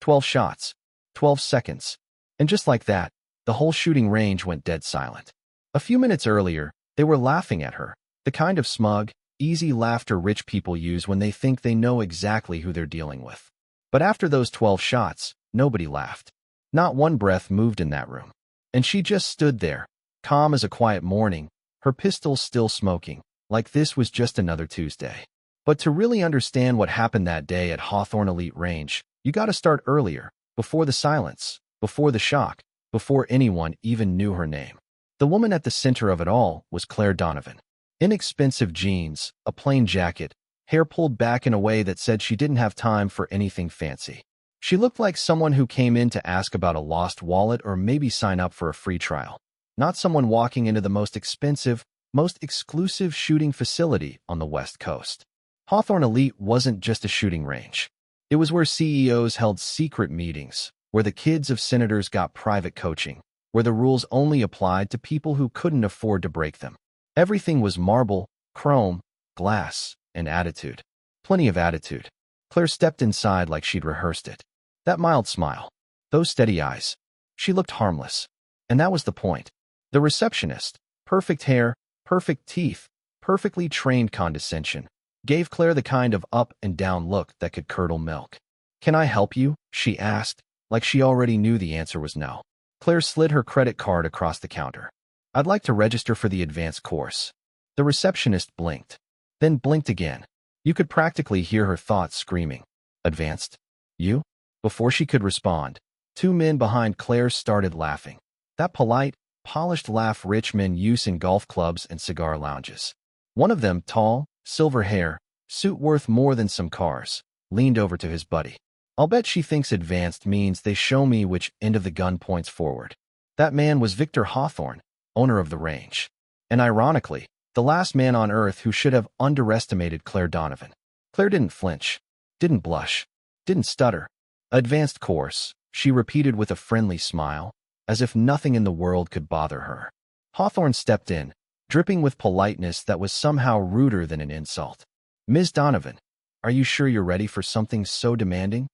12 shots. 12 seconds. And just like that, the whole shooting range went dead silent. A few minutes earlier, they were laughing at her, the kind of smug, easy laughter rich people use when they think they know exactly who they're dealing with. But after those 12 shots, nobody laughed. Not one breath moved in that room. And she just stood there, calm as a quiet morning, her pistol still smoking, like this was just another Tuesday. But to really understand what happened that day at Hawthorne Elite Range, you gotta start earlier, before the silence, before the shock, before anyone even knew her name. The woman at the center of it all was Claire Donovan. Inexpensive jeans, a plain jacket, hair pulled back in a way that said she didn't have time for anything fancy. She looked like someone who came in to ask about a lost wallet or maybe sign up for a free trial. Not someone walking into the most expensive, most exclusive shooting facility on the West Coast. Hawthorne Elite wasn't just a shooting range. It was where CEOs held secret meetings, where the kids of senators got private coaching, where the rules only applied to people who couldn't afford to break them. Everything was marble, chrome, glass, and attitude. Plenty of attitude. Claire stepped inside like she'd rehearsed it. That mild smile. Those steady eyes. She looked harmless. And that was the point. The receptionist, perfect hair, perfect teeth, perfectly trained condescension, gave Claire the kind of up and down look that could curdle milk. "Can I help you?" she asked, like she already knew the answer was no. Claire slid her credit card across the counter. "I'd like to register for the advanced course." The receptionist blinked, then blinked again. You could practically hear her thoughts screaming. "Advanced? You?" Before she could respond, two men behind Claire started laughing. That polite, polished laugh rich men use in golf clubs and cigar lounges. One of them, tall, silver hair, suit worth more than some cars, leaned over to his buddy. "I'll bet she thinks advanced means they show me which end of the gun points forward." That man was Victor Hawthorne, owner of the range. And ironically, the last man on earth who should have underestimated Claire Donovan. Claire didn't flinch, didn't blush, didn't stutter. "Advanced course," she repeated with a friendly smile, as if nothing in the world could bother her. Hawthorne stepped in, dripping with politeness that was somehow ruder than an insult. "Ms. Donovan, are you sure you're ready for something so demanding?"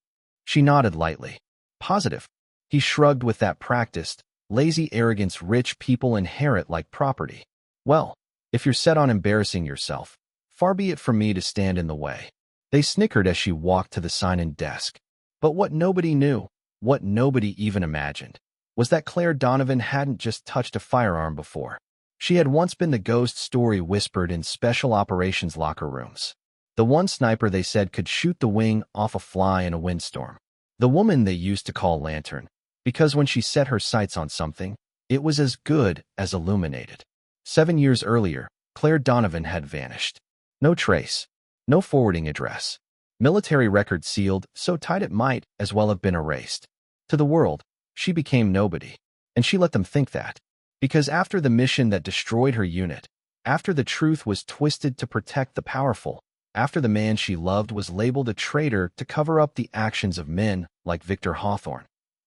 She nodded lightly. "Positive." He shrugged with that practiced, lazy arrogance rich people inherit like property. "Well, if you're set on embarrassing yourself, far be it from me to stand in the way." They snickered as she walked to the sign-in desk. But what nobody knew, what nobody even imagined, was that Claire Donovan hadn't just touched a firearm before. She had once been the ghost story whispered in special operations locker rooms. The one sniper they said could shoot the wing off a fly in a windstorm. The woman they used to call Lantern, because when she set her sights on something, it was as good as illuminated. 7 years earlier, Claire Donovan had vanished. No trace, no forwarding address. Military record sealed, so tight it might as well have been erased. To the world, she became nobody. And she let them think that. Because after the mission that destroyed her unit, after the truth was twisted to protect the powerful, after the man she loved was labeled a traitor to cover up the actions of men like Victor Hawthorne,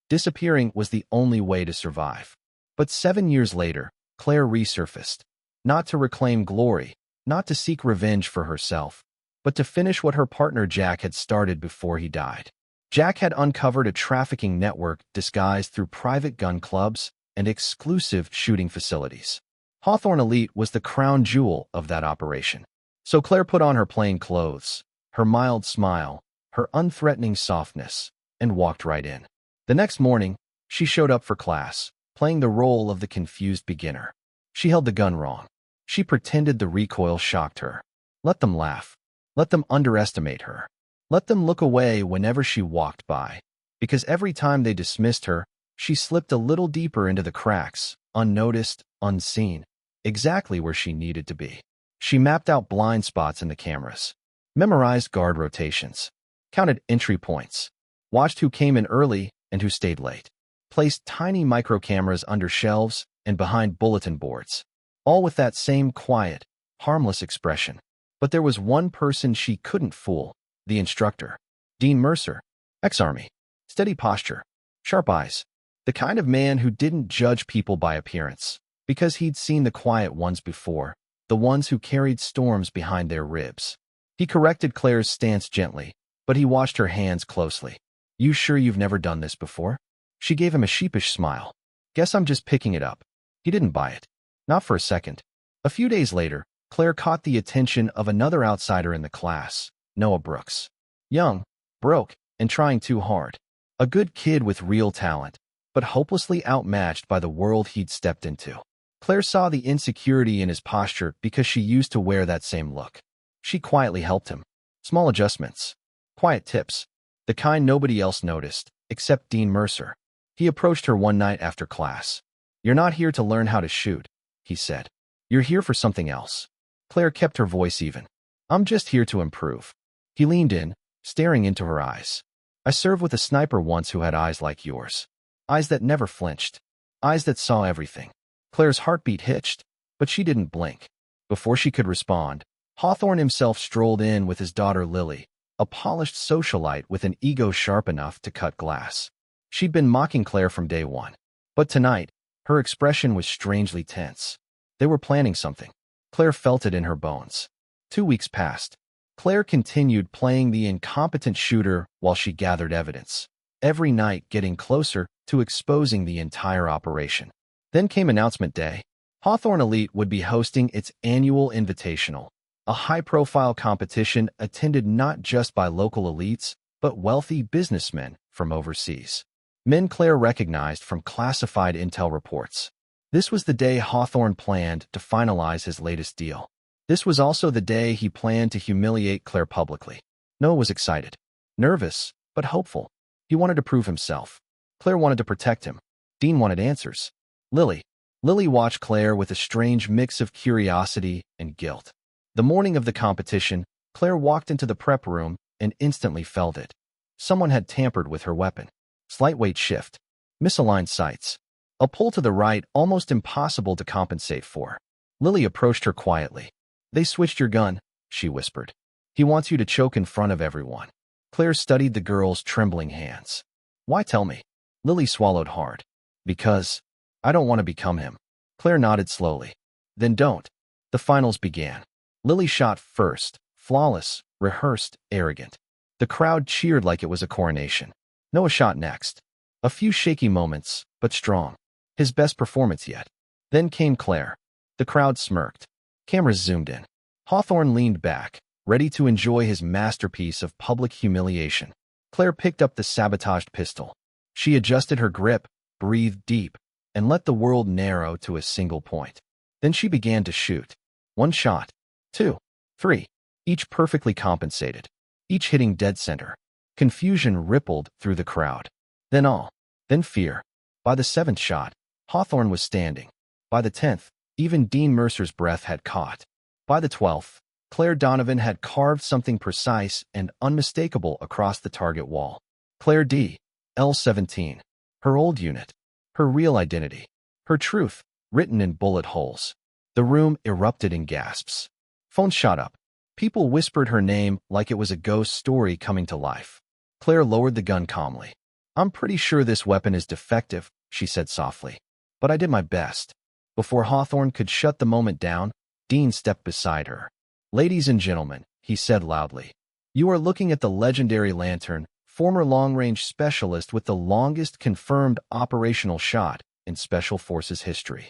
disappearing was the only way to survive. But 7 years later, Claire resurfaced. Not to reclaim glory, not to seek revenge for herself, but to finish what her partner Jack had started before he died. Jack had uncovered a trafficking network disguised through private gun clubs and exclusive shooting facilities. Hawthorne Elite was the crown jewel of that operation. So Claire put on her plain clothes, her mild smile, her unthreatening softness, and walked right in. The next morning, she showed up for class, playing the role of the confused beginner. She held the gun wrong. She pretended the recoil shocked her. Let them laugh. Let them underestimate her. Let them look away whenever she walked by. Because every time they dismissed her, she slipped a little deeper into the cracks, unnoticed, unseen, exactly where she needed to be. She mapped out blind spots in the cameras, memorized guard rotations, counted entry points, watched who came in early and who stayed late, placed tiny micro cameras under shelves and behind bulletin boards, all with that same quiet, harmless expression. But there was one person she couldn't fool, the instructor, Dean Mercer, ex-Army, steady posture, sharp eyes, the kind of man who didn't judge people by appearance, because he'd seen the quiet ones before, the ones who carried storms behind their ribs. He corrected Claire's stance gently, but he watched her hands closely. You sure you've never done this before? She gave him a sheepish smile. Guess I'm just picking it up. He didn't buy it. Not for a second. A few days later, Claire caught the attention of another outsider in the class, Noah Brooks. Young, broke, and trying too hard. A good kid with real talent, but hopelessly outmatched by the world he'd stepped into. Claire saw the insecurity in his posture because she used to wear that same look. She quietly helped him. Small adjustments. Quiet tips. The kind nobody else noticed, except Dean Mercer. He approached her one night after class. You're not here to learn how to shoot, he said. You're here for something else. Claire kept her voice even. I'm just here to improve. He leaned in, staring into her eyes. I served with a sniper once who had eyes like yours. Eyes that never flinched. Eyes that saw everything. Claire's heartbeat hitched, but she didn't blink. Before she could respond, Hawthorne himself strolled in with his daughter Lily, a polished socialite with an ego sharp enough to cut glass. She'd been mocking Claire from day one, but tonight, her expression was strangely tense. They were planning something. Claire felt it in her bones. 2 weeks passed. Claire continued playing the incompetent shooter while she gathered evidence, every night getting closer to exposing the entire operation. Then came announcement day. Hawthorne Elite would be hosting its annual invitational, a high-profile competition attended not just by local elites, but wealthy businessmen from overseas. Men Claire recognized from classified intel reports. This was the day Hawthorne planned to finalize his latest deal. This was also the day he planned to humiliate Claire publicly. Noah was excited, nervous, but hopeful. He wanted to prove himself. Claire wanted to protect him. Dean wanted answers. Lily watched Claire with a strange mix of curiosity and guilt. The morning of the competition, Claire walked into the prep room and instantly felt it. Someone had tampered with her weapon. Slight weight shift. Misaligned sights. A pull to the right almost impossible to compensate for. Lily approached her quietly. They switched your gun, she whispered. He wants you to choke in front of everyone. Claire studied the girl's trembling hands. Why tell me? Lily swallowed hard. Because I don't want to become him. Claire nodded slowly. Then don't. The finals began. Lily shot first, flawless, rehearsed, arrogant. The crowd cheered like it was a coronation. Noah shot next. A few shaky moments, but strong. His best performance yet. Then came Claire. The crowd smirked. Cameras zoomed in. Hawthorne leaned back, ready to enjoy his masterpiece of public humiliation. Claire picked up the sabotaged pistol. She adjusted her grip, breathed deep, and let the world narrow to a single point. Then she began to shoot. 1 shot. 2. 3. Each perfectly compensated. Each hitting dead center. Confusion rippled through the crowd. Then awe. Then fear. By the 7th shot, Hawthorne was standing. By the 10th, even Dean Mercer's breath had caught. By the 12th, Claire Donovan had carved something precise and unmistakable across the target wall. Claire D. L17. Her old unit. Her real identity. Her truth, written in bullet holes. The room erupted in gasps. Phones shot up. People whispered her name like it was a ghost story coming to life. Claire lowered the gun calmly. I'm pretty sure this weapon is defective, she said softly. But I did my best. Before Hawthorne could shut the moment down, Dean stepped beside her. Ladies and gentlemen, he said loudly. You are looking at the legendary Lantern, former long-range specialist with the longest confirmed operational shot in Special Forces history.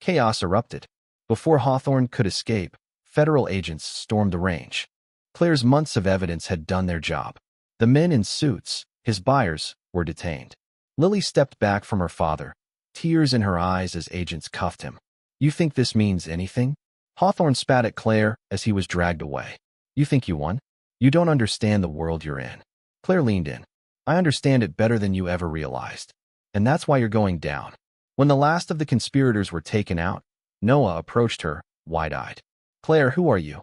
Chaos erupted. Before Hawthorne could escape, federal agents stormed the range. Claire's months of evidence had done their job. The men in suits, his buyers, were detained. Lily stepped back from her father, tears in her eyes as agents cuffed him. You think this means anything? Hawthorne spat at Claire as he was dragged away. You think you won? You don't understand the world you're in. Claire leaned in. I understand it better than you ever realized. And that's why you're going down. When the last of the conspirators were taken out, Noah approached her, wide-eyed. Claire, who are you?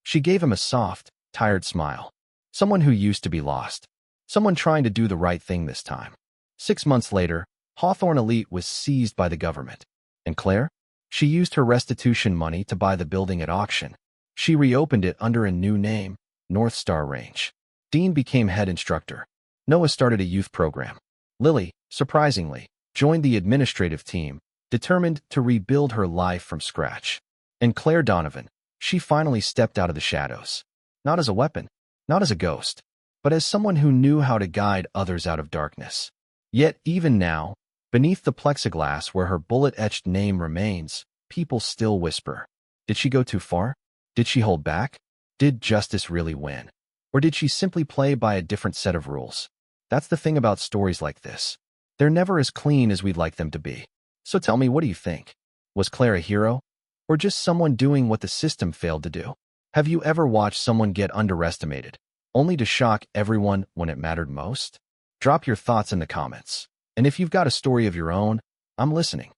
She gave him a soft, tired smile. Someone who used to be lost. Someone trying to do the right thing this time. 6 months later, Hawthorne Elite was seized by the government. And Claire? She used her restitution money to buy the building at auction. She reopened it under a new name, North Star Range. Dean became head instructor. Noah started a youth program. Lily, surprisingly, joined the administrative team, determined to rebuild her life from scratch. And Claire Donovan, she finally stepped out of the shadows. Not as a weapon, not as a ghost, but as someone who knew how to guide others out of darkness. Yet even now, beneath the plexiglass where her bullet-etched name remains, people still whisper. Did she go too far? Did she hold back? Did justice really win? Or did she simply play by a different set of rules? That's the thing about stories like this. They're never as clean as we'd like them to be. So tell me, what do you think? Was Claire a hero? Or just someone doing what the system failed to do? Have you ever watched someone get underestimated, only to shock everyone when it mattered most? Drop your thoughts in the comments. And if you've got a story of your own, I'm listening.